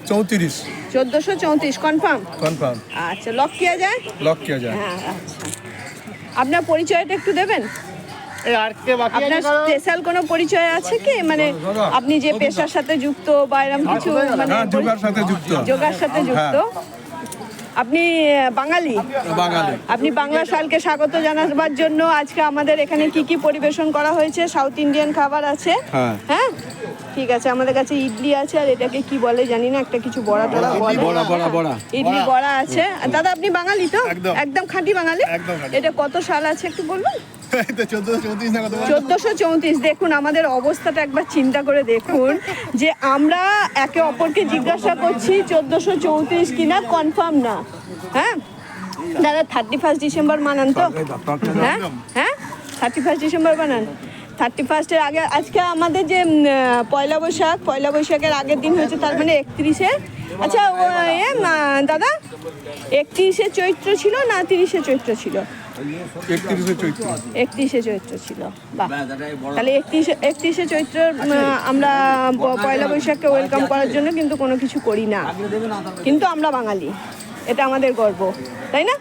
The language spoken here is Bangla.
34 1434 কনফার্ম। কনফার্ম। আচ্ছা, লক কিয়া যায়? লক কিয়া যায়। হ্যাঁ, আচ্ছা। আপনার পরিচয়টা একটু দেবেন? আপনার স্পেশাল কোনো পরিচয় আছে কি, মানে আপনি যে পেশার সাথে যুক্ত বা এরকম কিছু, মানে যোগার সাথে যুক্ত। যোগার সাথে যুক্ত। আপনি বাঙালি? বাঙালি। আপনি বাংলা সালকে স্বাগত জানাবার জন্য আজকে আমাদের এখানে কি কি পরিবেশন করা হয়েছে? সাউথ ইন্ডিয়ান খাবার আছে। হ্যাঁ, ঠিক আছে। আমাদের কাছে ইডলি আছে, আর এটাকে কি বলে জানি না, একটা কিছু বড়া টড়া বলে। ইডলি বড়া আছে। দাদা, আপনি বাঙালি তো? একদম খাঁটি বাঙালি। এটা কত সাল আছে একটু বলবেন? 1434। দেখুন আমাদের অবস্থাটা একবার চিন্তা করে দেখুন, যে আমরা একে অপরকে জিজ্ঞাসা করছি 1434 কিনা, কনফার্ম না। হ্যাঁ দাদা, 31 ডিসেম্বর মানান তো? হ্যাঁ হ্যাঁ, 31 ডিসেম্বর বানান। 31-এর আগে, আজকে আমাদের যে পয়লা বৈশাখের আগের দিন হয়েছে, তার মানে 31-এ। আচ্ছা দাদা, 31-এ চৈত্র ছিল না 30-এ চৈত্র ছিল? 31-এ চৈত্র ছিল। বাহ, তাহলে 31-এ চৈত্র আমরা পয়লা বৈশাখকে ওয়েলকাম করার জন্য কিন্তু কোনো কিছু করি না, কিন্তু আমরা বাঙালি, এটা আমাদের গর্ব, তাই না?